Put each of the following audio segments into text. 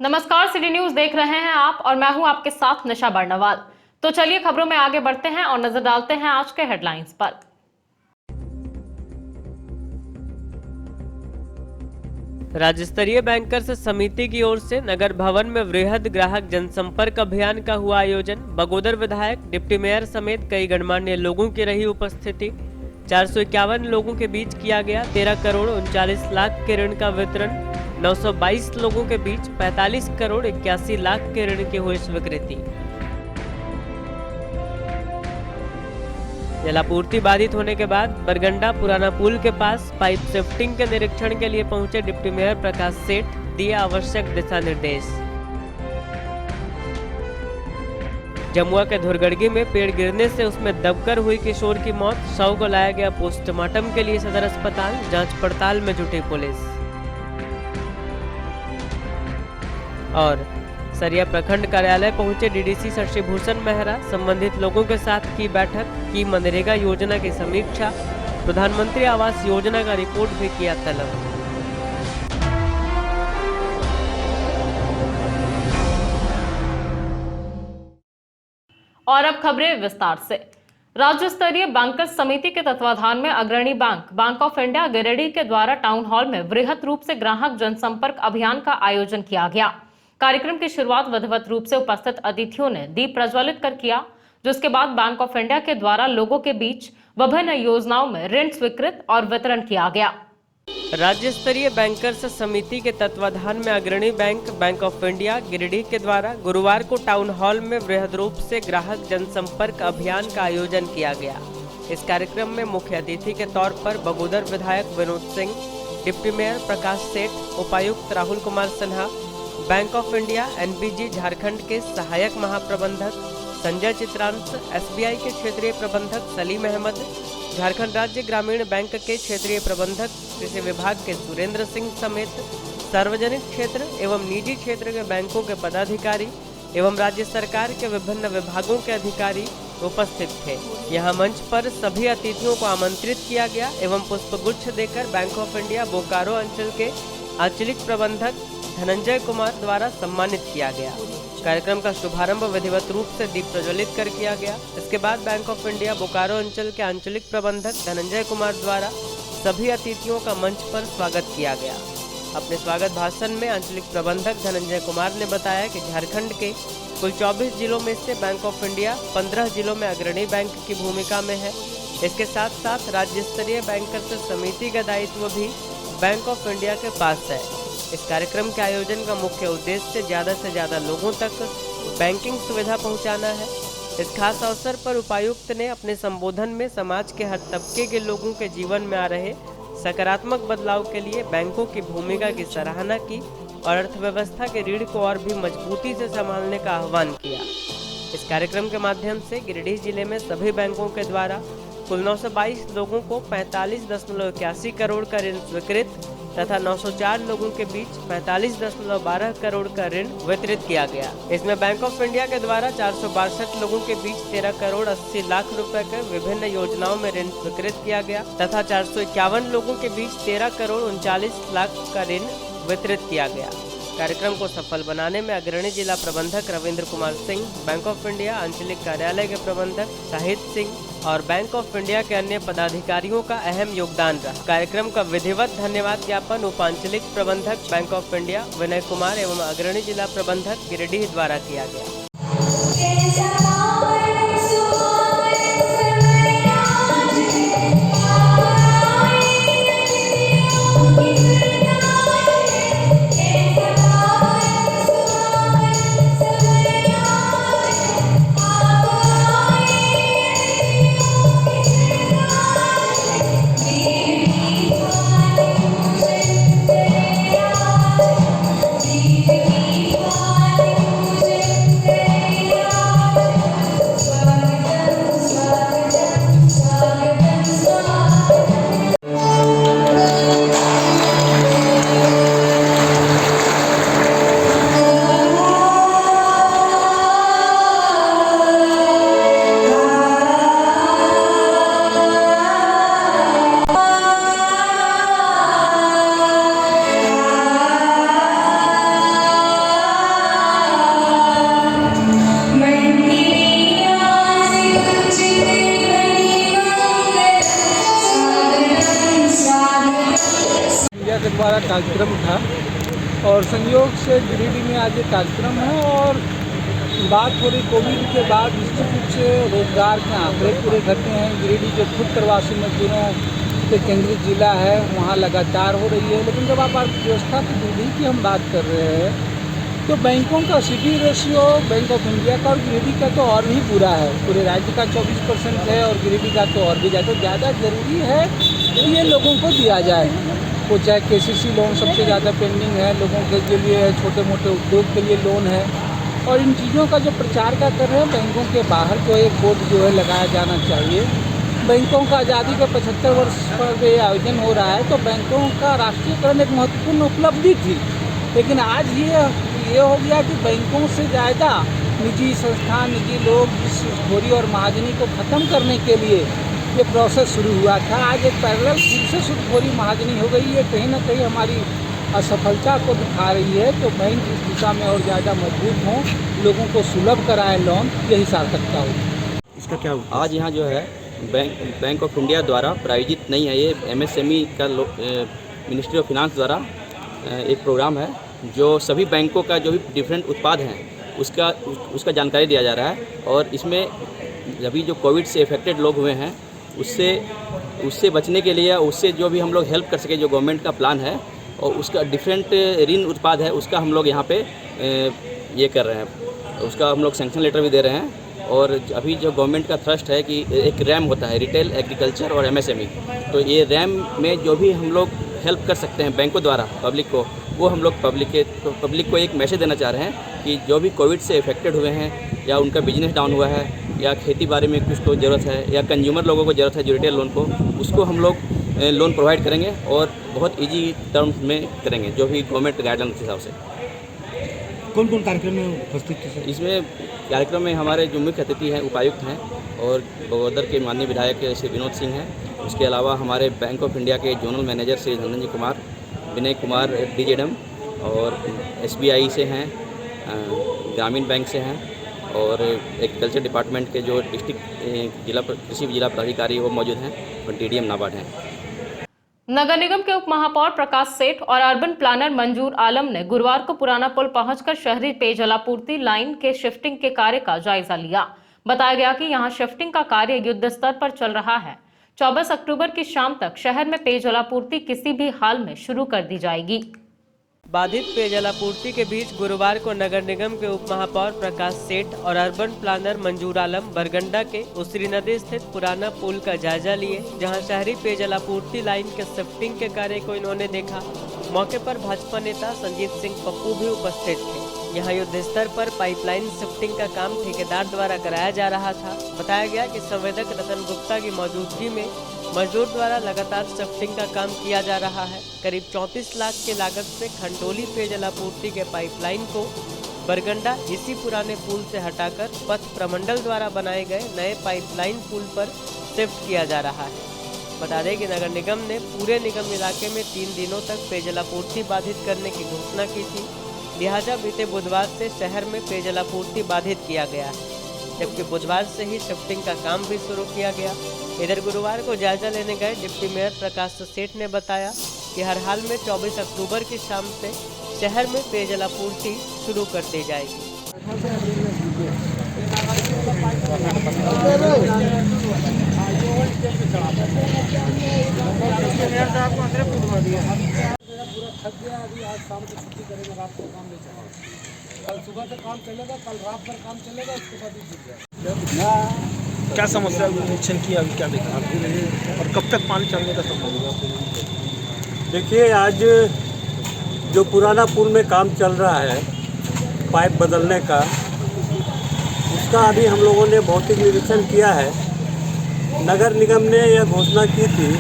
नमस्कार, city news देख रहे हैं आप और मैं हूं आपके साथ निशा बर्नवाल। तो चलिए खबरों में आगे बढ़ते हैं और नजर डालते हैं आज के हेडलाइंस पर। राज्य स्तरीय बैंकर्स समिति की ओर से नगर भवन में वृहद ग्राहक जनसंपर्क अभियान का हुआ आयोजन। बगोदर विधायक, डिप्टी मेयर समेत कई गणमान्य लोगों की रही उपस्थिति। 451 लोगों के बीच किया गया 13 करोड़ 39 लाख के ऋण का वितरण। 922 लोगों के बीच 45 करोड़ 81 लाख के ऋण की हुई स्वीकृति। जलापूर्ति बाधित होने के बाद बरगंडा पुराना पुल के पास पाइप शिफ्टिंग के निरीक्षण के लिए पहुंचे डिप्टी मेयर प्रकाश सेठ, दिए आवश्यक दिशा निर्देश। जमुआ के धुरगड़गी में पेड़ गिरने से उसमें दबकर हुई किशोर की मौत। शव को लाया गया पोस्टमार्टम के लिए सदर अस्पताल। जांच पड़ताल में जुटी पुलिस। और सरिया प्रखंड कार्यालय पहुंचे डीडीसी शशि भूषण मेहरा। संबंधित लोगों के साथ की बैठक, की मनरेगा योजना की समीक्षा। प्रधानमंत्री आवास योजना का रिपोर्ट भी किया तलब। और अब खबरें विस्तार से। राज्य स्तरीय बैंकर्स समिति के तत्वाधान में अग्रणी बैंक ऑफ इंडिया गिरिडीह के द्वारा टाउन हॉल में वृहद रूप से ग्राहक जनसंपर्क अभियान का आयोजन किया गया। कार्यक्रम की शुरुआत विधिवत रूप से उपस्थित अतिथियों ने दीप प्रज्वलित कर किया, जिसके बाद बैंक ऑफ इंडिया के द्वारा लोगों के बीच विभिन्न योजनाओं में ऋण स्वीकृत और वितरण किया गया। राज्य स्तरीय बैंकर्स समिति के तत्वाधान में अग्रणी बैंक ऑफ इंडिया गिरिडीह के द्वारा गुरुवार को टाउन हॉल में वृहद रूप से ग्राहक जनसंपर्क अभियान का आयोजन किया गया। इस कार्यक्रम में मुख्य अतिथि के तौर पर बगोदर विधायक विनोद सिंह, डिप्टी मेयर प्रकाश सेठ, उपायुक्त Rahul Kumar Sinha, bank of India NBG Jharkhand के सहायक महाप्रबंधक संजय चित्रांश, एसबीआई के क्षेत्रीय प्रबंधक सलीम अहमद, झारखंड राज्य ग्रामीण बैंक के क्षेत्रीय प्रबंधक कृषि विभाग के सुरेंद्र सिंह समेत सार्वजनिक क्षेत्र एवं निजी क्षेत्र के बैंकों के पदाधिकारी एवं राज्य सरकार के विभिन्न विभागों के अधिकारी उपस्थित थे। यहां मंच पर सभी अतिथियों को आमंत्रित किया गया एवं पुष्पगुच्छ देकर बैंक ऑफ इंडिया बोकारो अंचल के आंचलिक प्रबंधक धनंजय कुमार द्वारा सम्मानित किया गया। कार्यक्रम का शुभारंभ विधिवत रूप से दीप प्रज्वलित कर किया गया। इसके बाद बैंक ऑफ इंडिया बोकारो अंचल के आंचलिक प्रबंधक धनंजय कुमार द्वारा सभी अतिथियों का मंच पर स्वागत किया गया। अपने स्वागत भाषण में आंचलिक प्रबंधक धनंजय कुमार ने बताया कि झारखंड के कुल 24 जिलों में से बैंक ऑफ इंडिया 15 जिलों में अग्रणी बैंक की भूमिका में है। इसके साथ साथ राज्य स्तरीय बैंकर्स समिति का दायित्व भी बैंक ऑफ इंडिया के पास है। इस कार्यक्रम के आयोजन का मुख्य उद्देश्य से ज्यादा लोगों तक बैंकिंग सुविधा पहुंचाना है। इस खास अवसर पर उपायुक्त ने अपने संबोधन में समाज के हर तबके के लोगों के जीवन में आ रहे सकारात्मक बदलाव के लिए बैंकों की भूमिका की सराहना की और अर्थव्यवस्था के रीढ़ को और भी मजबूती से संभालने का आह्वान किया। इस कार्यक्रम के माध्यम से गिरिडीह जिले में सभी बैंकों के द्वारा कुल 922 लोगों को 45.81 करोड़ का ऋण स्वीकृत तथा 904 लोगों के बीच 45.12 करोड़ का ऋण वितरित किया गया। इसमें बैंक ऑफ इंडिया के द्वारा 462 लोगों के बीच 13 करोड़ 80 लाख रुपए के विभिन्न योजनाओं में ऋण स्वीकृत किया गया तथा 451 लोगों के बीच 13 करोड़ 39 लाख का ऋण वितरित किया गया। कार्यक्रम को सफल बनाने में अग्रणी जिला प्रबंधक Ravindra Kumar Singh, bank of India आंचलिक कार्यालय के प्रबंधक शाहिद सिंह और बैंक ऑफ इंडिया के अन्य पदाधिकारियों का अहम योगदान रहा। कार्यक्रम का विधिवत धन्यवाद ज्ञापन उपांचलिक प्रबंधक bank of India Vinay Kumar एवं अग्रणी जिला प्रबंधक गिरिडीह द्वारा किया गया। का कार्यक्रम था और संयोग से गिरिडीह में आज ये कार्यक्रम है और बात हो रही कोविड के बाद निश्चित रूप से रोजगार के आंकड़े पूरे घटे हैं। गिरिडीह जो खुद प्रवासी मजदूरों के केंद्रित जिला है वहाँ लगातार हो रही है। लेकिन जब आप अर्थव्यवस्था की वृद्धि की हम बात कर रहे हैं तो बैंकों का CD ratio bank of India का और गिरिडीह का तो और भी बुरा है। पूरे राज्य का 24% है और गिरिडीह का तो और भी ज़्यादा ज़रूरी है कि ये लोगों को दिया जाए। वो चाहे केसीसी लोन सबसे ज़्यादा पेंडिंग है लोगों के लिए है, छोटे मोटे उद्योग के लिए लोन है। और इन चीज़ों का जो प्रचार का कर रहे हैं बैंकों के बाहर जो एक बोर्ड जो है लगाया जाना चाहिए। बैंकों का आज़ादी के 75 वर्ष पर ये आयोजन हो रहा है तो बैंकों का राष्ट्रीयकरण एक महत्वपूर्ण उपलब्धि थी। लेकिन आज ये हो गया कि बैंकों से ज़्यादा निजी संस्थान निजी लोग इस घुसखोरी और महाजनी को ख़त्म करने के लिए ये प्रोसेस शुरू हुआ था। आज एक पैरेलल फिर से घुसखोरी महाजनी हो गई है। कहीं ना कहीं हमारी असफलता को दिखा रही है। तो बैंक इस दिशा में और ज़्यादा मजबूत हों, लोगों को सुलभ कराए लोन, यही सार्थकता होगी। इसका क्या हुआ? आज यहाँ जो है बैंक ऑफ इंडिया द्वारा प्रायोजित नहीं है, ये MSME का मिनिस्ट्री ऑफ फिनांस द्वारा एक प्रोग्राम है जो सभी बैंकों का जो भी डिफरेंट उत्पाद हैं उसका जानकारी दिया जा रहा है। और इसमें अभी जो कोविड से इफेक्टेड लोग हुए हैं उससे बचने के लिए उससे जो भी हम लोग हेल्प कर सके, जो गवर्नमेंट का प्लान है और उसका डिफरेंट ऋण उत्पाद है उसका हम लोग यहाँ पे ये कर रहे हैं। उसका हम लोग सैंक्शन लेटर भी दे रहे हैं। और अभी जो गवर्नमेंट का थ्रस्ट है कि एक रैम होता है, रिटेल, एग्रीकल्चर और MSME, तो ये रैम में जो भी हम लोग हेल्प कर सकते हैं बैंकों द्वारा पब्लिक को, वो हम लोग पब्लिक को एक मैसेज देना चाह रहे हैं कि जो भी कोविड से इफेक्टेड हुए हैं या उनका बिजनेस डाउन हुआ है या खेती बाड़ी में कुछ को ज़रूरत है या कंज्यूमर लोगों को ज़रूरत है जो रिटेल लोन को, उसको हम लोग लोन प्रोवाइड करेंगे और बहुत इजी टर्म्स में करेंगे जो भी गवर्नमेंट गाइडलाइन के हिसाब से। कौन कौन कार्यक्रम में उपस्थित थे? इसमें कार्यक्रम में हमारे जो मुख्य अतिथि हैं उपायुक्त हैं और बगोदर के माननीय विधायक श्री विनोद सिंह हैं। उसके अलावा हमारे बैंक ऑफ इंडिया के zonal manager Shri Dhananjay Kumar, Vinay Kumar DGM और SBI से हैं, ग्रामीण बैंक से हैं और एग्रीकल्चर डिपार्टमेंट के जो डिस्ट्रिक्ट कृषि जिला पदाधिकारी वो मौजूद हैं और DDM नाबार्ड हैं। नगर निगम के उप महापौर प्रकाश सेठ और अर्बन प्लानर मंजूर आलम ने गुरुवार को पुराना पुल पहुंचकर शहरी पेयजल आपूर्ति लाइन के शिफ्टिंग के कार्य का जायजा लिया। बताया गया कि यहां शिफ्टिंग का कार्य युद्ध स्तर पर चल रहा है। 24 अक्टूबर की शाम तक शहर में पेयजल आपूर्ति किसी भी हाल में शुरू कर दी जाएगी। बाधित पेयजल आपूर्ति के बीच गुरुवार को नगर निगम के उप महापौर प्रकाश सेठ और अर्बन प्लानर मंजूर आलम बरगंडा के उसरी नदी स्थित पुराना पुल का जायजा लिए, जहां शहरी पेयजल आपूर्ति लाइन के शिफ्टिंग के कार्य को इन्होंने देखा। मौके पर भाजपा नेता संजीत सिंह पप्पू भी उपस्थित थे। यहां युद्ध स्तर पर पाइपलाइन शिफ्टिंग का काम ठेकेदार द्वारा कराया जा रहा था। बताया गया कि संवेदक रतन गुप्ता की मौजूदगी में मजदूर द्वारा लगातार शिफ्टिंग का काम किया जा रहा है। करीब 34 लाख की लागत से खंडोली पेयजल आपूर्ति के पाइपलाइन को बरगंडा इसी पुराने पुल से हटाकर पथ प्रमंडल द्वारा बनाए गए नए पाइपलाइन पुल पर शिफ्ट किया जा रहा है। बता दें कि नगर निगम ने पूरे निगम इलाके में 3 दिनों तक पेयजल आपूर्ति बाधित करने की घोषणा की थी। लिहाजा बीते बुधवार से शहर में पेयजल आपूर्ति बाधित किया गया है, जबकि बुधवार से ही शिफ्टिंग का काम भी शुरू किया गया। इधर गुरुवार को जायजा लेने गए डिप्टी मेयर प्रकाश सेठ ने बताया कि हर हाल में 24 अक्टूबर की शाम से शहर में पेयजल आपूर्ति शुरू कर दी जाएगी। आज शाम को छुट्टी करेंगे, रात को काम नहीं चलेगा। कल सुबह से काम चलेगा, कल रात भर काम चलेगा, उसके बाद ही छूट जाएगा। क्या समस्या निरीक्षण किया, अभी क्या देखा और कब तक पानी चलने का संभव होगा? देखिए, आज जो पुराना पुल में काम चल रहा है पाइप बदलने का, उसका अभी हम लोगों ने भौतिक निरीक्षण किया है। नगर निगम ने यह घोषणा की थी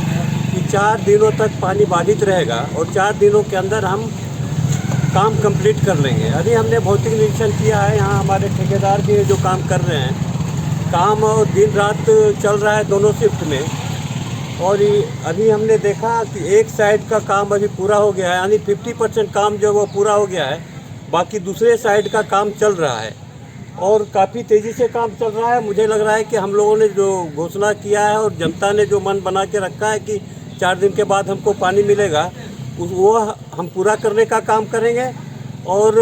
कि 4 दिनों तक पानी बाधित रहेगा और 4 दिनों के अंदर हम काम कंप्लीट कर लेंगे। अभी हमने भौतिक निरीक्षण किया है। यहाँ हमारे ठेकेदार भी जो काम कर रहे हैं, काम और दिन रात चल रहा है दोनों शिफ्ट में। और अभी हमने देखा कि एक साइड का काम अभी पूरा हो गया है, यानी 50% काम जो वो पूरा हो गया है, बाकी दूसरे साइड का काम चल रहा है और काफ़ी तेज़ी से काम चल रहा है। मुझे लग रहा है कि हम लोगों ने जो घोषणा किया है और जनता ने जो मन बना के रखा है कि 4 दिन के बाद हमको पानी मिलेगा, वो हम पूरा करने का काम करेंगे और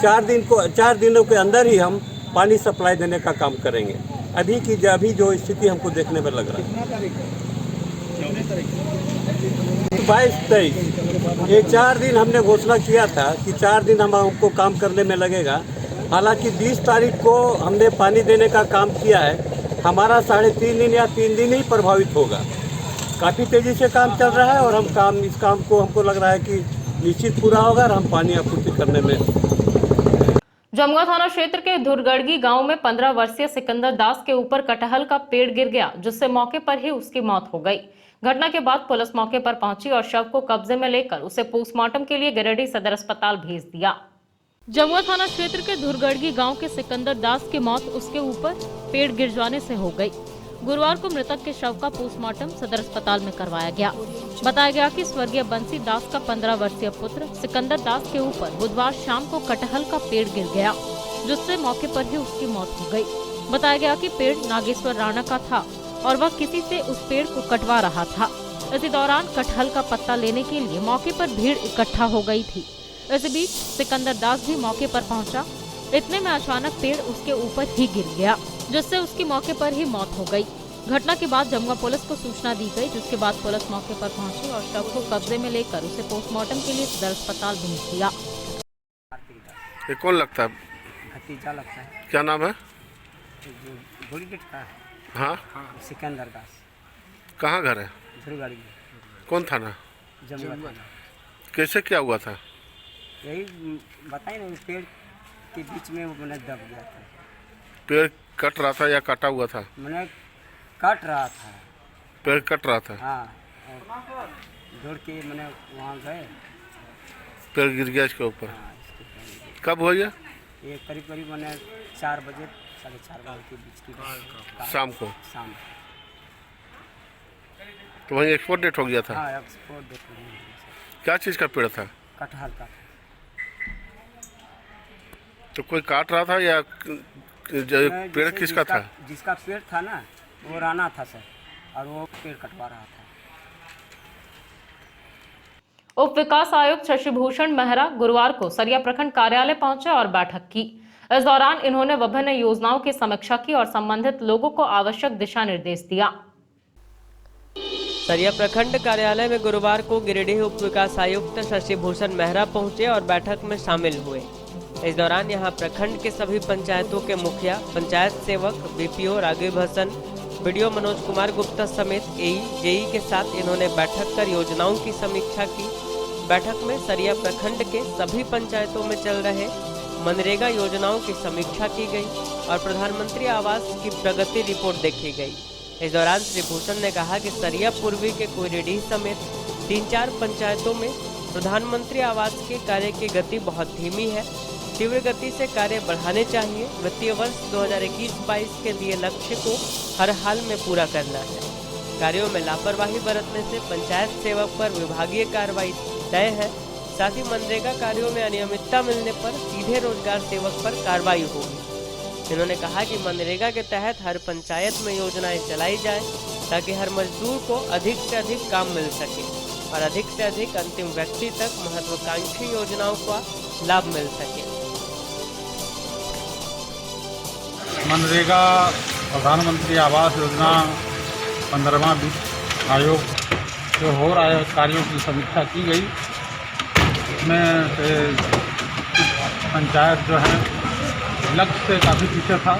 4 दिनों के अंदर ही हम पानी सप्लाई देने का काम करेंगे। अभी जो स्थिति हमको देखने में लग रहा है 22-23 ये 4 दिन हमने घोषणा किया था कि 4 दिन हमको काम करने में लगेगा। हालांकि 20 तारीख को हमने पानी देने का काम किया है। हमारा 3.5 दिन या 3 दिन ही प्रभावित होगा। काफ़ी तेज़ी से काम चल रहा है और इस काम को हमको लग रहा है कि निश्चित पूरा होगा और हम पानी आपूर्ति करने में। जमुआ थाना क्षेत्र के धुरगड़गी गांव में 15 वर्षीय सिकंदर दास के ऊपर कटहल का पेड़ गिर गया, जिससे मौके पर ही उसकी मौत हो गई। घटना के बाद पुलिस मौके पर पहुंची और शव को कब्जे में लेकर उसे पोस्टमार्टम के लिए गिरिडीह सदर अस्पताल भेज दिया। जमुआ थाना क्षेत्र के धुरगड़गी गांव के सिकंदर दास की मौत उसके ऊपर पेड़ गिर जाने से हो गई। गुरुवार को मृतक के शव का पोस्टमार्टम सदर अस्पताल में करवाया गया। बताया गया कि स्वर्गीय बंसी दास का 15 वर्षीय पुत्र सिकंदर दास के ऊपर बुधवार शाम को कटहल का पेड़ गिर गया, जिससे मौके पर ही उसकी मौत हो गई। बताया गया कि पेड़ नागेश्वर राणा का था और वह किसी से उस पेड़ को कटवा रहा था। इसी दौरान कटहल का पत्ता लेने के लिए मौके पर भीड़ इकट्ठा हो गई थी। इस बीच सिकंदर दास भी मौके पर पहुंचा। इतने में अचानक पेड़ उसके ऊपर ही गिर गया, जिससे उसकी मौके पर ही मौत हो गई। घटना के बाद जमुआ पुलिस को सूचना दी गई, जिसके बाद पुलिस मौके पर पहुंची और शव को कब्जे में लेकर उसे पोस्टमार्टम के लिए सदर अस्पताल भेज दिया। ये कौन लगता है? भतीजा लगता है। क्या नाम है? जो गुड़गेट का है। हाँ, सिकंदर दास। कहाँ घर है? धुरगड़ी। कौन थाना? जमुआ थाना। कैसे क्या हुआ था? यही बताइए ना, पेड़ के बीच में मैंने दब गया था। पेड़ कट रहा था या काटा हुआ था? मैंने काट रहा था। पेड़ कट रहा था? हाँ, और दौड़ के मैंने वहाँ गए। पेड़ गिर गया इसके ऊपर। हाँ, इसके कब हुआ ये? ये करीब मैंने 4 बजे 4:30 बजे के बीच की बात। शाम को? शाम। तो वहीं एक्सपोर्ट डेट हो गया था? हाँ, एक्सपोर्ट डेट हो गया। क्या चीज़ का पेड़ था? कटहल का। तो कोई काट रहा था या पेड़ किसका था? जिसका पेड़ था ना, वो राणा था सर, और वो पेड़ कटवा रहा था। उप विकास आयुक्त शशिभूषण मेहरा गुरुवार को सरिया प्रखंड कार्यालय पहुंचे और बैठक की। इस दौरान इन्होंने विभिन्न योजनाओं की समीक्षा की और संबंधित लोगों को आवश्यक दिशा निर्देश दिया। सरिया प्रखंड कार्यालय में गुरुवार को गिरिडीह उप विकास आयुक्त शशिभूषण मेहरा पहुंचे और बैठक में शामिल हुए। इस दौरान यहां प्रखंड के सभी पंचायतों के मुखिया, पंचायत सेवक, बीपीओ राघव हसन, बीडीओ मनोज कुमार गुप्ता समेत एई, जेई के साथ इन्होंने बैठक कर योजनाओं की समीक्षा की। बैठक में सरिया प्रखंड के सभी पंचायतों में चल रहे मनरेगा योजनाओं की समीक्षा की गई और प्रधानमंत्री आवास की प्रगति रिपोर्ट देखी गई। इस दौरान श्री भूषण ने कहा कि सरिया पूर्वी के कोयरीडीह समेत 3-4 पंचायतों में प्रधानमंत्री आवास के कार्य की गति बहुत धीमी है। तीव्र गति से कार्य बढ़ाने चाहिए। वित्तीय वर्ष 2021-22 के लिए लक्ष्य को हर हाल में पूरा करना है। कार्यों में लापरवाही बरतने से पंचायत सेवक पर विभागीय कार्रवाई तय है। साथ ही मनरेगा कार्यों में अनियमितता मिलने पर सीधे रोजगार सेवक पर कार्रवाई होगी। इन्होंने कहा कि मनरेगा के तहत हर पंचायत में योजनाएं चलाई जाए ताकि हर मजदूर को अधिक से अधिक काम मिल सके और अधिक से अधिक अंतिम व्यक्ति तक महत्वाकांक्षी योजनाओं का लाभ मिल सके। मनरेगा प्रधानमंत्री आवास योजना 15वां वित्त आयोग जो हो रहा है कार्यों की समीक्षा की गई। इसमें से पंचायत जो है लक्ष्य से काफ़ी पीछे था।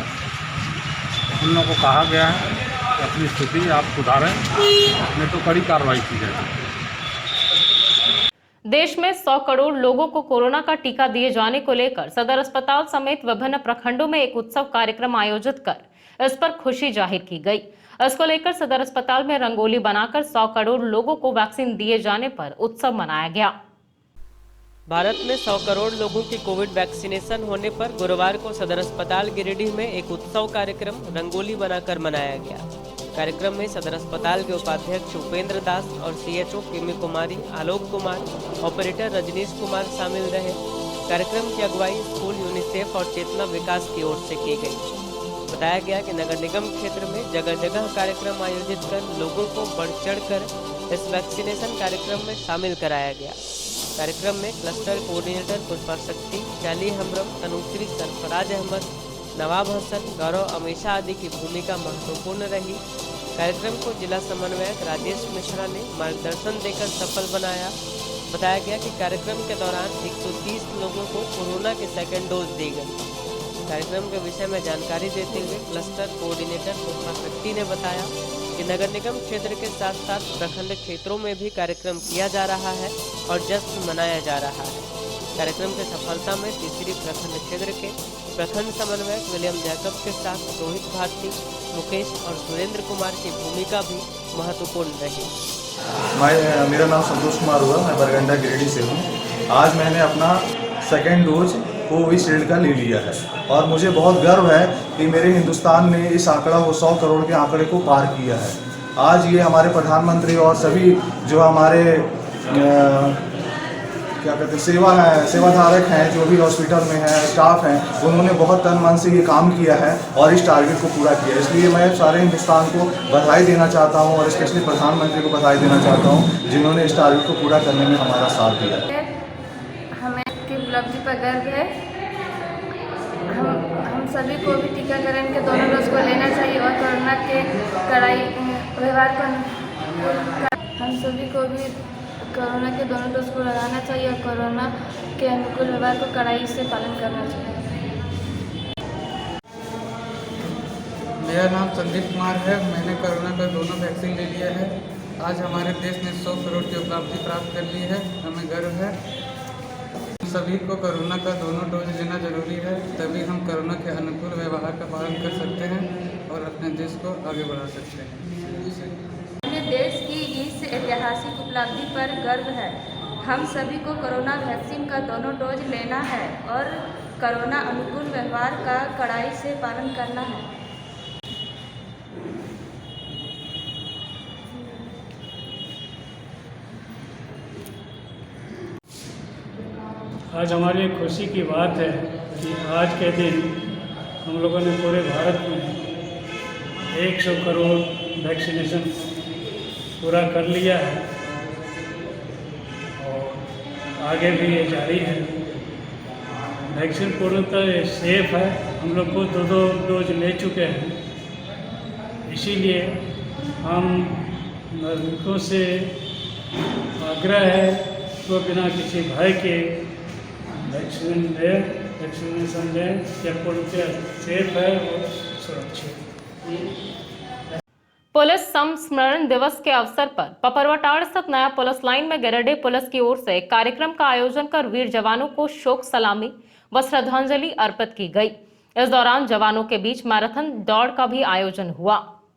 उन लोगों को कहा गया है कि अपनी स्थिति आप सुधारें, नहीं तो कड़ी कार्रवाई की जाएगी। देश में 100 करोड़ लोगों को कोरोना का टीका दिए जाने को लेकर सदर अस्पताल समेत विभिन्न प्रखंडों में एक उत्सव कार्यक्रम आयोजित कर इस पर खुशी जाहिर की गई। इसको लेकर सदर अस्पताल में रंगोली बनाकर 100 करोड़ लोगों को वैक्सीन दिए जाने पर उत्सव मनाया गया। भारत में 100 करोड़ लोगों की कोविड वैक्सीनेशन होने पर गुरुवार को सदर अस्पताल गिरिडीह में एक उत्सव कार्यक्रम रंगोली बनाकर मनाया गया। कार्यक्रम में सदर अस्पताल के उपाध्यक्ष उपेंद्र दास और सीएचओ किमी कुमारी, आलोक कुमार, ऑपरेटर रजनीश कुमार शामिल रहे। कार्यक्रम की अगुवाई स्कूल यूनिसेफ और चेतना विकास की ओर से की गई। बताया गया कि नगर निगम क्षेत्र में जगह जगह कार्यक्रम आयोजित कर लोगों को बढ़ चढ़ कर इस वैक्सीनेशन कार्यक्रम में शामिल कराया गया। कार्यक्रम में क्लस्टर कोऑर्डिनेटर पुष्पा शक्ति, कैली हमरम, तनुश्री, सरफराज अहमद, नवाब हसन, गौरव अमीशा आदि की भूमिका महत्वपूर्ण रही। कार्यक्रम को जिला समन्वयक राजेश मिश्रा ने मार्गदर्शन देकर सफल बनाया। बताया गया कि कार्यक्रम के दौरान 130 लोगों को कोरोना की सेकेंड डोज दी गई। कार्यक्रम के विषय में जानकारी देते हुए क्लस्टर कोऑर्डिनेटर पुष्पा शक्ति ने बताया कि नगर निगम क्षेत्र के साथ साथ प्रखंड क्षेत्रों में भी कार्यक्रम किया जा रहा है और जश्न मनाया जा रहा है। कार्यक्रम की सफलता में तीसरी प्रखंड क्षेत्र के प्रखंड समन्वयक विलियम जैकब के साथ रोहित भारती, मुकेश और सुरेंद्र कुमार की भूमिका भी महत्वपूर्ण रही। मेरा नाम संतोष कुमार हुआ, मैं बरगंडा गिरिडीह से हूँ। आज मैंने अपना सेकेंड डोज कोविशील्ड का ले लिया है और मुझे बहुत गर्व है कि मेरे हिंदुस्तान ने इस आंकड़ा को 100 करोड़ के आंकड़े को पार किया है। आज ये हमारे प्रधानमंत्री और सभी जो हमारे क्या कहते हैं सेवाधारक हैं, जो भी हॉस्पिटल में हैं, स्टाफ हैं, उन्होंने बहुत तन मन से ये काम किया है और इस टारगेट को पूरा किया है। इसलिए मैं सारे हिंदुस्तान को बधाई देना चाहता हूँ और स्पेशली प्रधानमंत्री को बधाई देना चाहता हूँ जिन्होंने इस टारगेट को पूरा करने में हमारा साथ दिया है। हमें इसकी उपलब्धि पर गर्व है। हम सभी को भी टीकाकरण के दोनों डोज को लेना चाहिए और कोरोना के कड़ाई व्यवहार को हम सभी को भी कोरोना के दोनों डोज को लगाना चाहिए और कोरोना के अनुकूल व्यवहार को कड़ाई से पालन करना चाहिए। मेरा नाम संदीप कुमार है। मैंने कोरोना का दोनों वैक्सीन ले लिया है। आज हमारे देश ने 100 करोड़ की उपलब्धि प्राप्त कर ली है, हमें गर्व है। सभी को कोरोना का दोनों डोज लेना जरूरी है, तभी हम कोरोना के अनुकूल व्यवहार का पालन कर सकते हैं और अपने देश को आगे बढ़ा सकते हैं। अपने देश की इस ऐतिहासिक उपलब्धि पर गर्व है। हम सभी को कोरोना वैक्सीन का दोनों डोज लेना है और कोरोना अनुकूल व्यवहार का कड़ाई से पालन करना है। आज हमारी एक खुशी की बात है कि आज के दिन हम लोगों ने पूरे भारत में 100 करोड़ वैक्सीनेशन पूरा कर लिया है और आगे भी ये जारी है। वैक्सीन पूर्णतः सेफ है। हम लोग को दो डोज ले चुके हैं, इसीलिए हम नागरिकों से आग्रह है तो बिना किसी भय के वैक्सीनेशन लें। यह पूर्णतः सेफ है और सुरक्षित। पुलिस संस्मरण दिवस के अवसर पर पपरवाटाड़ स्थित नया पुलिस लाइन में गिरिडीह पुलिस की ओर से एक कार्यक्रम का आयोजन कर वीर जवानों को शोक सलामी व श्रद्धांजलि अर्पित की गई। इस दौरान जवानों के बीच मैराथन दौड़ का भी आयोजन हुआ।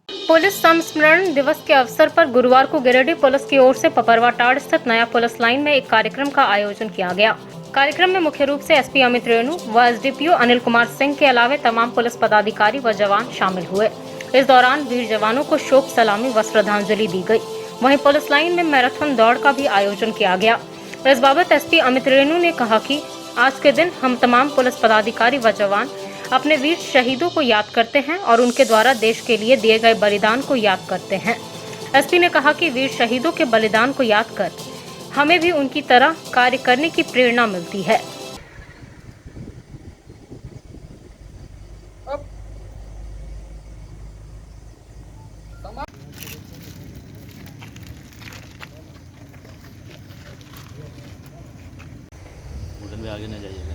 पुलिस संस्मरण दिवस के अवसर पर गुरुवार को गिरिडीह पुलिस की ओर से पपरवाटाड़ स्थित नया पुलिस लाइन में एक कार्यक्रम का आयोजन किया गया। कार्यक्रम में मुख्य रूप से एसपी अमित रेणु व एसडीपीओ अनिल कुमार सिंह के अलावे तमाम पुलिस पदाधिकारी व जवान शामिल हुए। इस दौरान वीर जवानों को शोक सलामी व श्रद्धांजलि दी गई। वहीं पुलिस लाइन में मैराथन दौड़ का भी आयोजन किया गया। इस बाबत एसपी अमित रेणु ने कहा कि आज के दिन हम तमाम पुलिस पदाधिकारी व जवान अपने वीर शहीदों को याद करते हैं और उनके द्वारा देश के लिए दिए गए बलिदान को याद करते हैं। एसपी ने कहा कि वीर शहीदों के बलिदान को याद कर हमें भी उनकी तरह कार्य करने की प्रेरणा मिलती है। आगे न जाइएगा।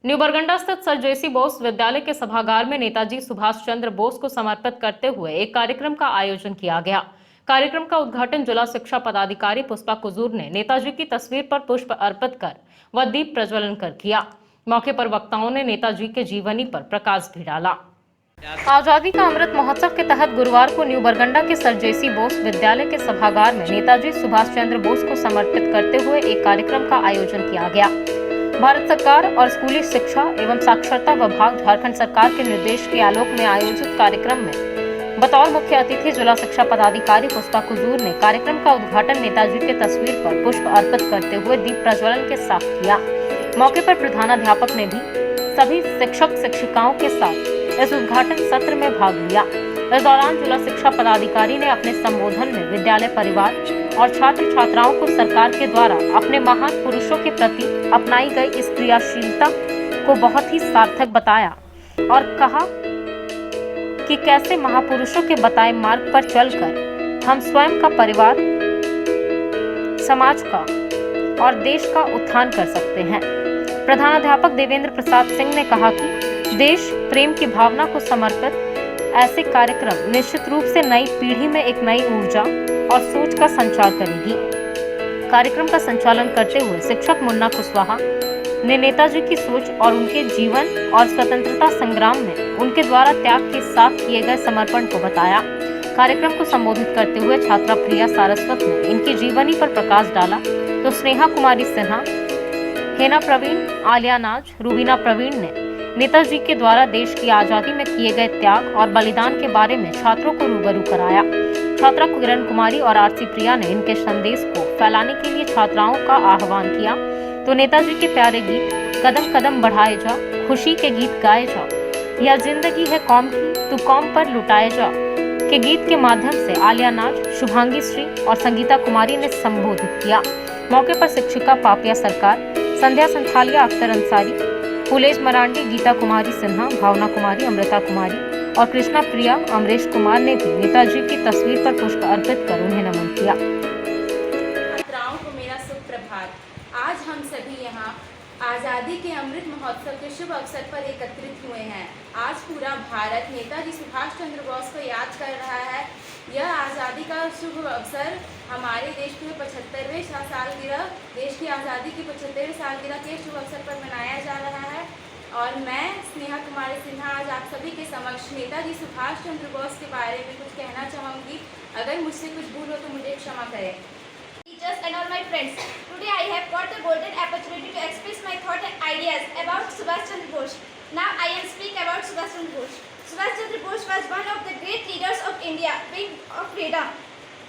न्यू बरगंडा स्थित सर जेसी बोस विद्यालय के सभागार में नेताजी सुभाष चंद्र बोस को समर्पित करते हुए एक कार्यक्रम का आयोजन किया गया। कार्यक्रम का उद्घाटन जिला शिक्षा पदाधिकारी पुष्पा कुजूर ने नेताजी की तस्वीर पर पुष्प अर्पित कर व दीप प्रज्वलन कर किया। मौके पर वक्ताओं ने नेताजी के जीवनी पर प्रकाश भी डाला। आजादी का अमृत महोत्सव के तहत गुरुवार को न्यू बरगंडा के सर जेसी बोस विद्यालय के सभागार में नेताजी सुभाष चंद्र बोस को समर्पित करते हुए एक कार्यक्रम का आयोजन किया गया। भारत सरकार और स्कूली शिक्षा एवं साक्षरता विभाग झारखंड सरकार के निर्देश के आलोक में आयोजित कार्यक्रम में बतौर मुख्य अतिथि जिला शिक्षा पदाधिकारी पुष्पा कुजूर ने कार्यक्रम का उद्घाटन नेताजी के तस्वीर पर पुष्प अर्पित करते हुए दीप प्रज्वलन के साथ किया। मौके पर प्रधानाध्यापक ने भी सभी शिक्षक शिक्षिकाओं के साथ इस उद्घाटन सत्र में भाग लिया। इस दौरान जिला शिक्षा पदाधिकारी ने अपने संबोधन में विद्यालय परिवार और छात्र छात्राओं को सरकार के द्वारा अपने महान पुरुषों के प्रति अपनाई गई इस क्रियाशीलता को बहुत ही सार्थक बताया और कहा कि कैसे महापुरुषों के बताए मार्ग पर चलकर हम स्वयं का, परिवार, समाज का और देश का उत्थान कर सकते हैं। प्रधानाध्यापक देवेंद्र प्रसाद सिंह ने कहा कि देश प्रेम की भावना को समर्पित ऐसे कार्यक्रम निश्चित रूप से नई पीढ़ी में एक नई ऊर्जा और सोच का संचार करेगी। कार्यक्रम का संचालन करते हुए शिक्षक मुन्ना कुशवाहा ने नेताजी की सोच और उनके जीवन और स्वतंत्रता संग्राम में उनके द्वारा त्याग के साथ किए गए समर्पण को बताया। कार्यक्रम को संबोधित करते हुए छात्रा प्रिया सारस्वत ने इनकी जीवनी पर प्रकाश डाला तो स्नेहा कुमारी सिन्हा, हेना प्रवीण, आलिया नाज, रूबीना प्रवीण ने नेताजी के द्वारा देश की आजादी में किए गए त्याग और बलिदान के बारे में छात्रों को रूबरू कराया। छात्रा किरण कुमारी और आरसी प्रिया ने इनके संदेश को फैलाने के लिए छात्राओं का आह्वान किया तो नेताजी के प्यारे गीत कदम कदम बढ़ाए जा, खुशी के गीत गाए जा, या जिंदगी है कौम की तू कौम पर लुटाए जा के गीत के माध्यम से आलिया नाज, शुभांगी श्री और संगीता कुमारी ने संबोधित किया। मौके पर शिक्षिका पापिया सरकार, संध्या संथालिया, अख्तर अंसारी, फुलेश मरांडी, गीता कुमारी सिन्हा, भावना कुमारी, अमृता कुमारी और कृष्णा प्रिया, अमरीश कुमार ने भी नेताजी की तस्वीर पर पुष्प अर्पित कर उन्हें नमन किया। छात्राओं को मेरा सुप्रभात। आज हम सभी यहाँ आज़ादी के अमृत महोत्सव के शुभ अवसर पर एकत्रित हुए हैं। आज पूरा भारत नेताजी सुभाष चंद्र बोस को याद कर रहा है। यह आज़ादी का शुभ अवसर हमारे देश के 75वें सालगिरह, देश की आज़ादी की 75वें सालगिरह के शुभ अवसर पर मनाया जा रहा है और मैं स्नेहा कुमारी सिन्हा आज आप सभी के समक्ष नेताजी सुभाष चंद्र बोस के बारे में कुछ कहना चाहूँगी। अगर मुझसे कुछ भूल हो तो मुझे क्षमा करें। Teachers and all my friends, today I have got the golden opportunity to express my thoughts and ideas about Subhash Chandra Bose. Now I am speak about Subhash Chandra Bose. Subhash Chandra Bose was one of the great leaders of India, being of freedom.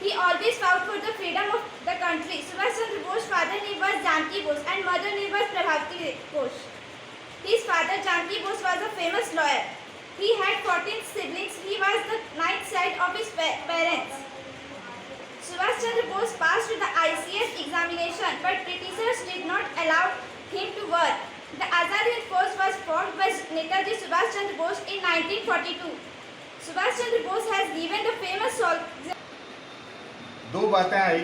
He always fought for the freedom of the country. Subhash Chandra Bose's father name was Janki Bose and mother name was Prabhavati Bose. His father Janki Bose was a famous lawyer. He had 14 siblings. He was the 9th child of his parents. Subhash Chandra Bose passed the ICS examination, but Britishers did not allow him to work. The Azad Hind Force was formed by Netaji Subhash Chandra Bose in 1942. Subhash Chandra Bose has given the famous दो बातें आई,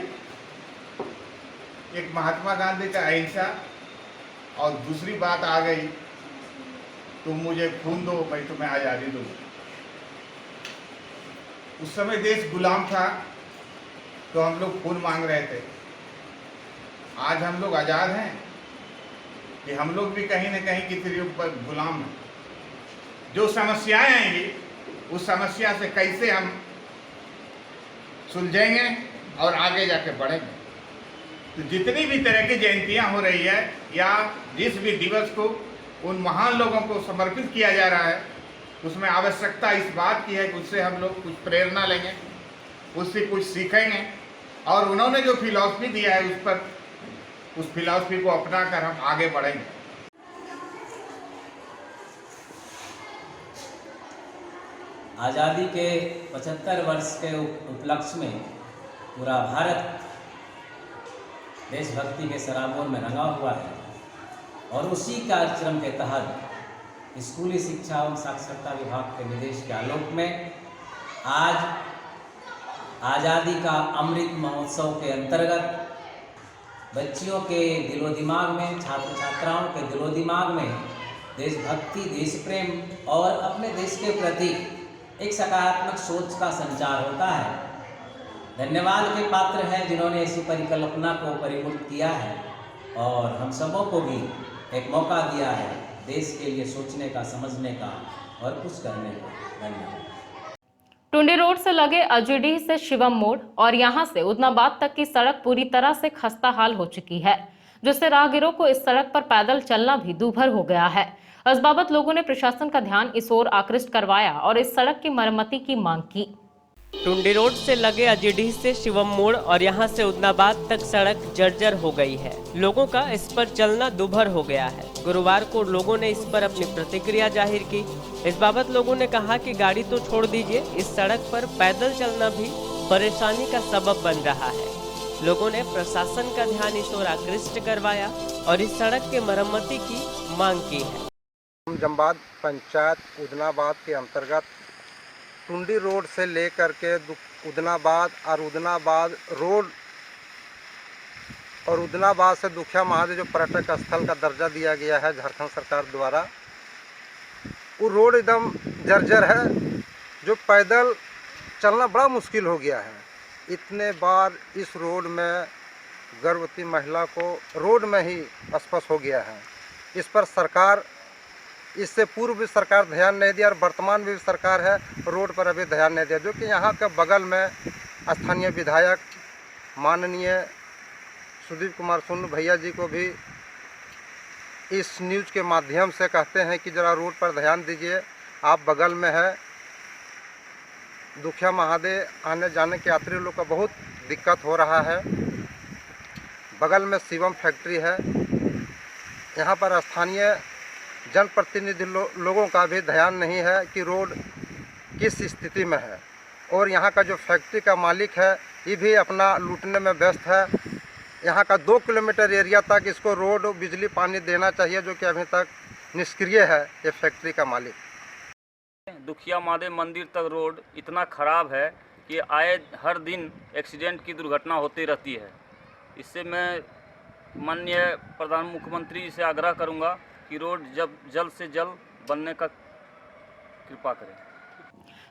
एक महात्मा गांधी का अहिंसा और दूसरी बात आ गई तुम मुझे खून दो मैं तुम्हें आज़ादी दूँ। उस समय देश गुलाम था तो हम लोग खून मांग रहे थे। आज हम लोग आज़ाद हैं कि हम लोग भी कहीं न कहीं किसी रूप पर गुलाम हैं। जो समस्याएं आएंगी उस समस्या से कैसे हम सुलझेंगे और आगे जाके बढ़ेंगे। तो जितनी भी तरह की जयंतियां हो रही है या जिस भी दिवस को उन महान लोगों को समर्पित किया जा रहा है उसमें आवश्यकता इस बात की है कि उससे हम लोग कुछ प्रेरणा लेंगे, उससे कुछ सीखेंगे और उन्होंने जो फिलॉसफी दिया है उस फिलॉसफी को अपना कर हम आगे बढ़ेंगे। आज़ादी के 75 वर्ष के उपलक्ष्य में पूरा भारत देशभक्ति के सराबोर में रंगा हुआ है और उसी कार्यक्रम के तहत स्कूली शिक्षा एवं साक्षरता विभाग के निर्देश के आलोक में आज आज़ादी का अमृत महोत्सव के अंतर्गत बच्चियों के दिलो दिमाग में, छात्र छात्राओं के दिलो दिमाग में देशभक्ति, देश प्रेम और अपने देश के प्रति एक सकारात्मक सोच का संचार होता है। धन्यवाद के पात्र हैं जिन्होंने ऐसी परिकल्पना को परिपूर्ण किया है और हम सबों को भी एक मौका दिया है देश के लिए सोचने का, समझने का और कुछ करने का। धन्यवाद। टुंडी रोड से लगे अजीडीह से शिवम मोड़ और यहां से उदनाबाद तक की सड़क पूरी तरह से खस्ता हाल हो चुकी है, जिससे राहगीरों को इस सड़क पर पैदल चलना भी दूभर हो गया है। इस बाबत लोगों ने प्रशासन का ध्यान इस ओर आकृष्ट करवाया और इस सड़क की मरम्मती की मांग की। टुंडी रोड से लगे अजीडीह से शिवम मोड़ और यहां से उदनाबाद तक सड़क जर्जर हो गई है। लोगों का इस पर चलना दुभर हो गया है। गुरुवार को लोगों ने इस पर अपनी प्रतिक्रिया जाहिर की। इस बाबत लोगों ने कहा कि गाड़ी तो छोड़ दीजिए, इस सड़क पर पैदल चलना भी परेशानी का सबब बन रहा है। लोगों ने प्रशासन का ध्यान इस ओर आकृष्ट करवाया और इस सड़क के मरम्मती की मांग की है। जमबाद पंचायत उदनाबाद के अंतर्गत टुंडी रोड से लेकर के उदनाबाद और उदनाबाद रोड और उदनाबाद से दुखिया महादेव जो पर्यटक स्थल का दर्जा दिया गया है झारखंड सरकार द्वारा, वो रोड एकदम जर्जर है, जो पैदल चलना बड़ा मुश्किल हो गया है। इतने बार इस रोड में गर्भवती महिला को रोड में ही स्पर्श हो गया है। इस पर सरकार, इससे पूर्व भी सरकार ध्यान नहीं दिया और वर्तमान में भी सरकार है रोड पर अभी ध्यान नहीं दिया, जो कि यहाँ के बगल में स्थानीय विधायक माननीय सुदीप कुमार सोनू भैया जी को भी इस न्यूज़ के माध्यम से कहते हैं कि ज़रा रोड पर ध्यान दीजिए, आप बगल में है। दुखिया महादेव आने जाने के यात्री लोग का बहुत दिक्कत हो रहा है। बगल में शिवम फैक्ट्री है। यहाँ पर स्थानीय जनप्रतिनिधि लोगों का भी ध्यान नहीं है कि रोड किस स्थिति में है, और यहाँ का जो फैक्ट्री का मालिक है ये भी अपना लूटने में व्यस्त है। यहाँ का 2 किलोमीटर एरिया तक इसको रोड, बिजली, पानी देना चाहिए, जो कि अभी तक निष्क्रिय है ये फैक्ट्री का मालिक। दुखिया महादेव मंदिर तक रोड इतना ख़राब है कि आए हर दिन एक्सीडेंट की दुर्घटना होती रहती है। इससे मैं माननीय प्रधान मुख्यमंत्री से आग्रह करूँगा कि रोड जल्द से जल्द बनने का कृपा करें।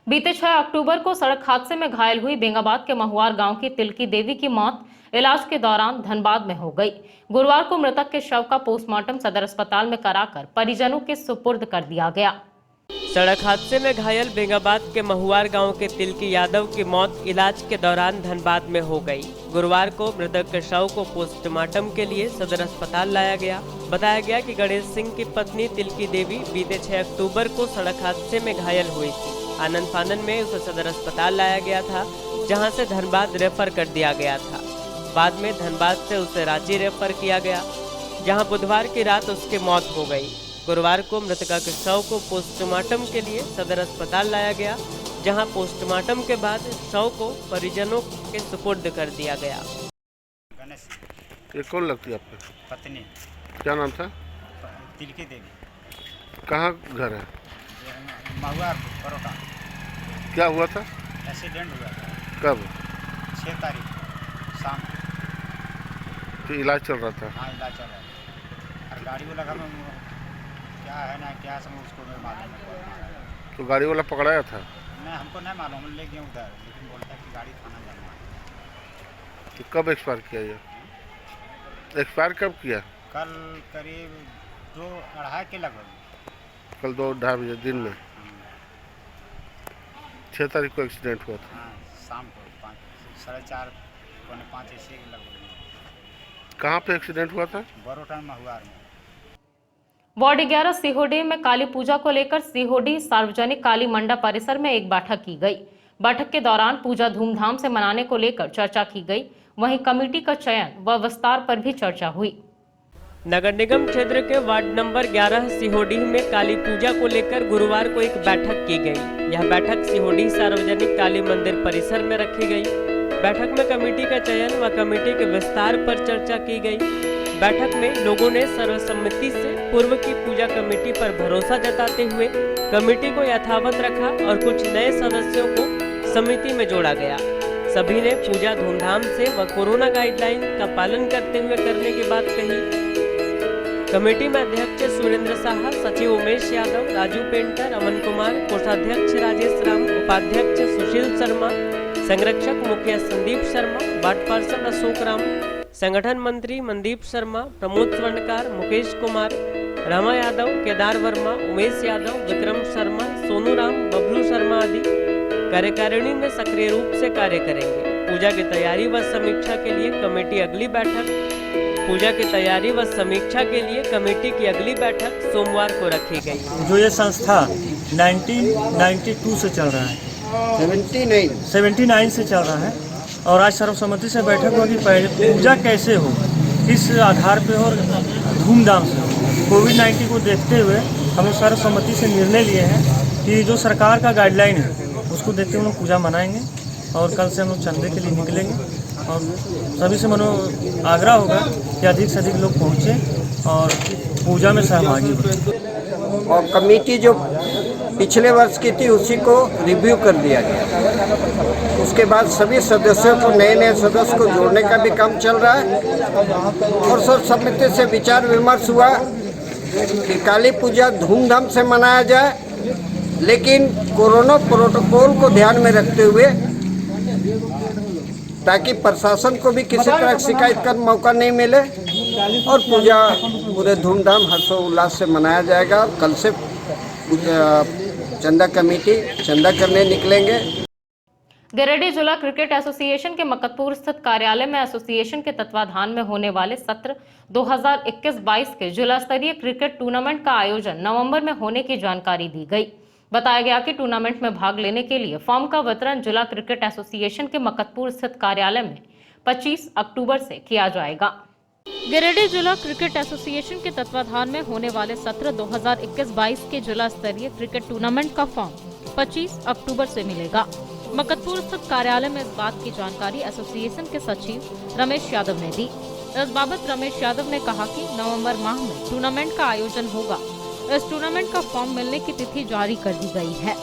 बीते 6 अक्टूबर को सड़क हादसे में घायल हुई बेंगाबाद के महुआर गांव की तिलकी देवी की मौत इलाज के दौरान धनबाद में हो गई। गुरुवार को मृतक के शव का पोस्टमार्टम सदर अस्पताल में कराकर परिजनों के सुपुर्द कर दिया गया। सड़क हादसे में घायल बेंगाबाद के महुआर गांव के तिलकी यादव की मौत इलाज के दौरान धनबाद में हो गई। गुरुवार को मृतक के शव को पोस्टमार्टम के लिए सदर अस्पताल लाया गया। बताया गया कि गणेश सिंह की पत्नी तिलकी देवी बीते 6 अक्टूबर को सड़क हादसे में घायल हुई थी। आनंद फानन में उसे सदर अस्पताल लाया गया था, जहां से धनबाद रेफर कर दिया गया था। बाद में धनबाद से उसे रांची रेफर किया गया, जहां बुधवार की रात उसकी मौत हो गई। गुरुवार को मृतका के शव को पोस्टमार्टम के लिए सदर अस्पताल लाया गया, जहां पोस्टमार्टम के बाद शव को परिजनों के सुपुर्द कर दिया गया। ये कौन लगती है आपको? पत्नी। क्या नाम था? तिलकी देवी। कहाँ घर है? महुआ बड़ौदा। क्या हुआ था? एक्सीडेंट हुआ था। कब? 6 तारीख शाम। तो इलाज चल रहा था? हाँ, इलाज चल रहा था। और गाड़ी वाला क्या है ना क्या समझ उसको नहीं मालूम है। तो गाड़ी वाला पकड़ाया था? नहीं, हमको नहीं मालूम, ले गए उधर, लेकिन बोलता है कि गाड़ी थाना जाना है। तो कब एक्सपायर किया ये? एक्सपायर कब किया? कल करीब 2-2:30 के लगभग। कल 2-2:30 बजे दिन में? 6 तारीख को एक्सीडेंट हुआ था? हाँ, शाम को 4:30-4:45 ऐसे लगभग। कहाँ पे एक्सीडेंट हुआ था? बड़ौदा महुआर में। वार्ड 11 सीहोडी में काली पूजा को लेकर सीहोडी सार्वजनिक काली मंडप परिसर में एक बैठक की गई। बैठक के दौरान पूजा धूमधाम से मनाने को लेकर चर्चा की गई। वहीं कमेटी का चयन व विस्तार पर भी चर्चा हुई। नगर निगम क्षेत्र के वार्ड नंबर 11 सीहोडी में काली पूजा को लेकर गुरुवार को एक बैठक की गई। यह बैठक सीहोडी सार्वजनिक काली मंदिर परिसर में रखी गई। बैठक में कमेटी का चयन व कमेटी के विस्तार पर चर्चा की गई। बैठक में लोगों ने सर्वसम्मति से पूर्व की पूजा कमेटी पर भरोसा जताते हुए कमेटी को यथावत रखा और कुछ नए सदस्यों को समिति में जोड़ा गया। सभी ने पूजा धूमधाम से व कोरोना गाइडलाइन का पालन करते हुए करने की बात कही। कमेटी में अध्यक्ष सुरेंद्र साहा, सचिव उमेश यादव, राजू पेंटर, अमन कुमार, कोषाध्यक्ष राजेश राम, उपाध्यक्ष सुशील शर्मा, संरक्षक मुखिया संदीप शर्मा, वार्ड पार्षद अशोक राम, संगठन मंत्री मनदीप शर्मा, प्रमोद स्वर्णकार, मुकेश कुमार, रमा यादव, केदार वर्मा, उमेश यादव, विक्रम शर्मा, सोनू राम, बबलू शर्मा आदि कार्यकारिणी में सक्रिय रूप से कार्य करेंगे। पूजा की तैयारी व समीक्षा के लिए कमेटी अगली बैठक सोमवार को रखी गई। जो ये संस्था 1992 से चल रहा है, 79 से चल रहा है और आज सर्वसम्मति से बैठक हुआ कि पूजा कैसे हो, किस आधार पे हो और धूमधाम से हो। कोविड-19 को देखते हुए हम लोग सर्वसम्मति से निर्णय लिए हैं कि जो सरकार का गाइडलाइन है उसको देखते हुए हम लोग पूजा मनाएंगे और कल से हम लोग चंदे के लिए निकलेंगे और सभी से आग्रह होगा कि अधिक से अधिक लोग पहुँचें और पूजा में सहभागी हों। और कमेटी जो पिछले वर्ष की थी उसी को रिव्यू कर दिया गया। उसके बाद सभी सदस्यों को, नए सदस्य को जोड़ने का भी काम चल रहा है और सर्वसम्मति से विचार विमर्श हुआ कि काली पूजा धूमधाम से मनाया जाए, लेकिन कोरोना प्रोटोकॉल को ध्यान में रखते हुए, ताकि प्रशासन को भी किसी तरह की शिकायत का मौका नहीं मिले और पूजा पूरे धूमधाम हर्षोल्लास से मनाया जाएगा। कल से चंदा कमेटी चंदा करने निकलेंगे। गिरिडीह जिला क्रिकेट एसोसिएशन के मकतपुर स्थित कार्यालय में एसोसिएशन के तत्वाधान में होने वाले सत्र 2021-22 के जिला स्तरीय क्रिकेट टूर्नामेंट का आयोजन नवंबर में होने की जानकारी दी गई। बताया गया कि टूर्नामेंट में भाग लेने के लिए फॉर्म का वितरण जिला क्रिकेट एसोसिएशन के मकतपुर स्थित कार्यालय में 25 अक्टूबर से किया जाएगा। गिरिडीह जिला क्रिकेट एसोसिएशन के तत्वाधान में होने वाले सत्र 2021-22 के जिला स्तरीय क्रिकेट टूर्नामेंट का फॉर्म 25 अक्टूबर से मिलेगा। मकतपुर स्थित कार्यालय में इस बात की जानकारी एसोसिएशन के सचिव रमेश यादव ने दी। इस बाबत रमेश यादव ने कहा कि नवंबर माह में टूर्नामेंट का आयोजन होगा। इस टूर्नामेंट का फॉर्म मिलने की तिथि जारी कर दी गई है।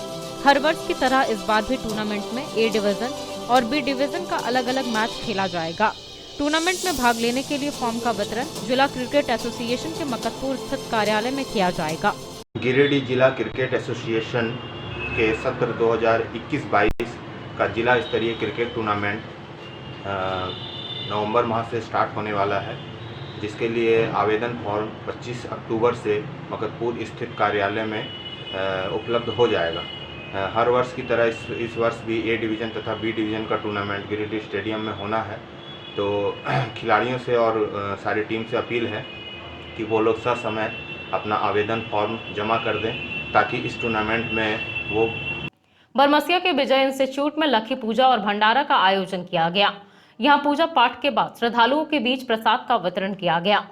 हर वर्ष की तरह इस बार भी टूर्नामेंट में ए डिवीजन और बी डिवीजन का अलग अलग मैच खेला जाएगा। टूर्नामेंट में भाग लेने के लिए फॉर्म का वितरण जिला क्रिकेट एसोसिएशन के मकतपुर स्थित कार्यालय में किया जाएगा। गिरिडीह जिला क्रिकेट एसोसिएशन के सत्र 2021-22 का जिला स्तरीय क्रिकेट टूर्नामेंट नवंबर माह से स्टार्ट होने वाला है, जिसके लिए आवेदन फॉर्म 25 अक्टूबर से मकतपुर स्थित कार्यालय में उपलब्ध हो जाएगा। हर वर्ष की तरह इस वर्ष भी ए डिवीज़न तथा बी डिवीज़न का टूर्नामेंट गिरिडीह स्टेडियम में होना है। तो खिलाड़ियों से और सारी टीम से अपील है कि वो लोग ससमय अपना आवेदन फॉर्म जमा कर दें, ताकि इस टूर्नामेंट में वो। बरमसिया के विजय इंस्टीट्यूट में लक्की पूजा और भंडारा का आयोजन किया गया। यहां पूजा पाठ के बाद श्रद्धालुओं के बीच प्रसाद का वितरण किया गया।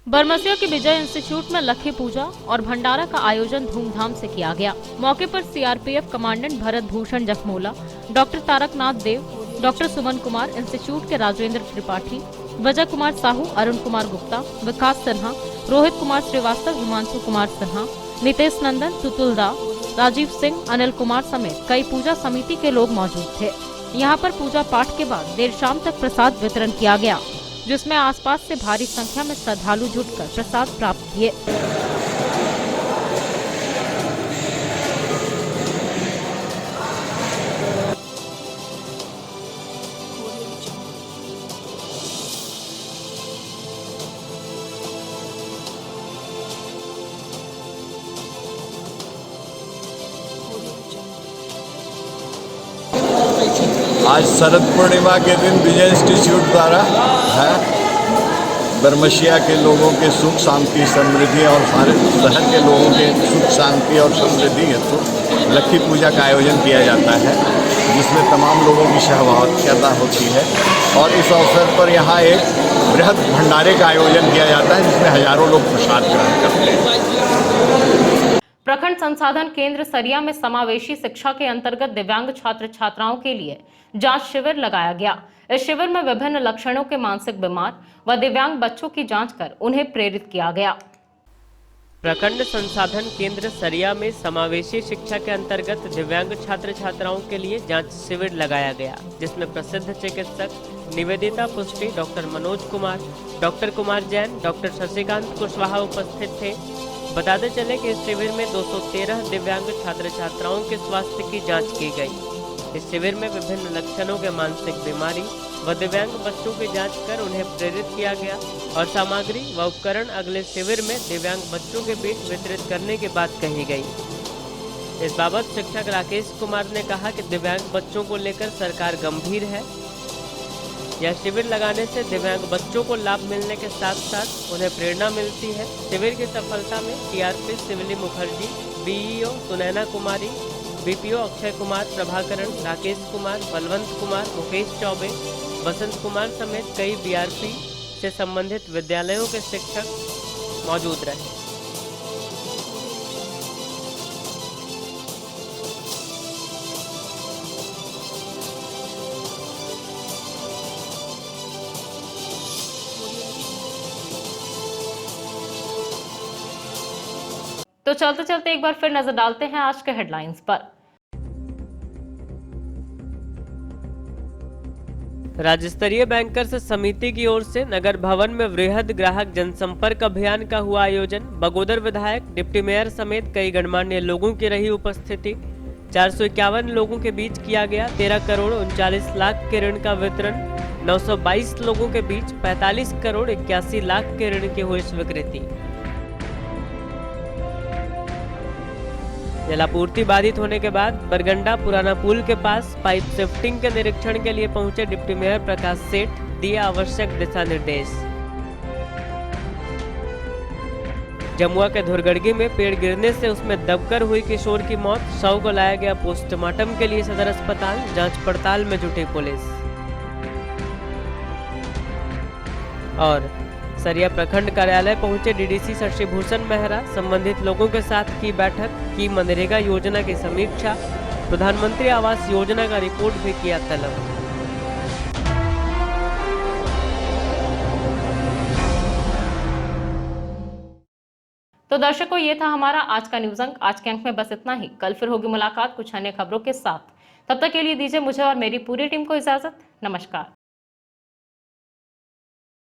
बरमसिया के विजय इंस्टीट्यूट में लक्की पूजा और भंडारा का आयोजन धूमधाम से किया गया। मौके पर CRPF commandant Bharat Bhushan Jakhmola, doctor Taraknath Dev, doctor Suman Kumar, institute के राजेंद्र त्रिपाठी, विजय कुमार साहू, अरुण कुमार गुप्ता, विकास सिन्हा, रोहित कुमार श्रीवास्तव, हिमांशु कुमार सिन्हा, नितेश नंदन, तुतुल राव, राजीव सिंह, अनिल कुमार समेत कई पूजा समिति के लोग मौजूद थे। यहाँ पर पूजा पाठ के बाद देर शाम तक प्रसाद वितरण किया गया, जिसमें आसपास से भारी संख्या में श्रद्धालु जुटकर प्रसाद प्राप्त किए। आज शरद पूर्णिमा के दिन विजय इंस्टीट्यूट द्वारा है बरमसिया के लोगों के सुख शांति समृद्धि और सारे शहर के लोगों के सुख शांति और समृद्धि हेतु लक्की पूजा का आयोजन किया जाता है, जिसमें तमाम लोगों की सहभागिता होती है। और इस अवसर पर यहाँ एक बृहद भंडारे का आयोजन किया जाता है, जिसमें हजारों लोग प्रसाद ग्रहण करते हैं। प्रखंड संसाधन केंद्र सरिया में समावेशी शिक्षा के अंतर्गत दिव्यांग छात्र छात्राओं के लिए जांच शिविर लगाया गया। इस शिविर में विभिन्न लक्षणों के मानसिक बीमार व दिव्यांग बच्चों की जांच कर उन्हें प्रेरित किया गया। प्रखंड संसाधन केंद्र सरिया में समावेशी शिक्षा के अंतर्गत दिव्यांग छात्र छात्राओं के लिए जांच शिविर लगाया गया, जिसमें प्रसिद्ध चिकित्सक निवेदिता पुष्टि, doctor Manoj Kumar, doctor Kumar Jain, doctor Shashikant Kushwaha उपस्थित थे। बताते चले कि इस शिविर में 213 दिव्यांग छात्र छात्राओं के स्वास्थ्य की जांच की गई। इस शिविर में विभिन्न लक्षणों के मानसिक बीमारी व दिव्यांग बच्चों की जांच कर उन्हें प्रेरित किया गया और सामग्री व उपकरण अगले शिविर में दिव्यांग बच्चों के बीच वितरित करने की बात कही गई। इस बाबत शिक्षक राकेश कुमार ने कहा कि दिव्यांग बच्चों को लेकर सरकार गंभीर है। यह शिविर लगाने से दिव्यांग बच्चों को लाभ मिलने के साथ साथ उन्हें प्रेरणा मिलती है। शिविर की सफलता में टीआरपी शिवली मुखर्जी, बीईओ सुनैना कुमारी, बीपीओ अक्षय कुमार, प्रभाकरण, राकेश कुमार, बलवंत कुमार, मुकेश चौबे, बसंत कुमार समेत कई बीआरसी से संबंधित विद्यालयों के शिक्षक मौजूद रहे। तो चलते चलते एक बार फिर नजर डालते हैं आज के हेडलाइंस पर। राज्य स्तरीय बैंकर्स समिति की ओर से नगर भवन में वृहद ग्राहक जनसंपर्क अभियान का हुआ आयोजन। बगोदर विधायक, डिप्टी मेयर समेत कई गणमान्य लोगों की रही उपस्थिति। 451 लोगों के बीच किया गया 13 करोड़ 39 लाख के ऋण का वितरण। 922 लोगों के बीच 45 करोड़ 81 लाख के ऋण की हुई स्वीकृति। जलापूर्ति बाधित होने के बाद बरगंडा पुराना पुल के पास पाइप शिफ्टिंग के निरीक्षण के लिए पहुंचे डिप्टी मेयर प्रकाश सेठ, दिए आवश्यक दिशा निर्देश। जमुआ के धुरगड़गी में पेड़ गिरने से उसमें दबकर हुई किशोर की मौत। शव को लाया गया पोस्टमार्टम के लिए सदर अस्पताल, जांच पड़ताल में जुटी पुलिस। और सरिया प्रखंड कार्यालय पहुंचे डीडीसी शशि भूषण मेहरा, संबंधित लोगों के साथ की बैठक, की मनरेगा योजना की समीक्षा। प्रधानमंत्री आवास योजना का रिपोर्ट भी किया तलब। तो दर्शकों, ये था हमारा आज का न्यूज अंक। आज के अंक में बस इतना ही। कल फिर होगी मुलाकात कुछ अन्य खबरों के साथ। तब तक के लिए दीजिए मुझे और मेरी पूरी टीम को इजाजत। नमस्कार।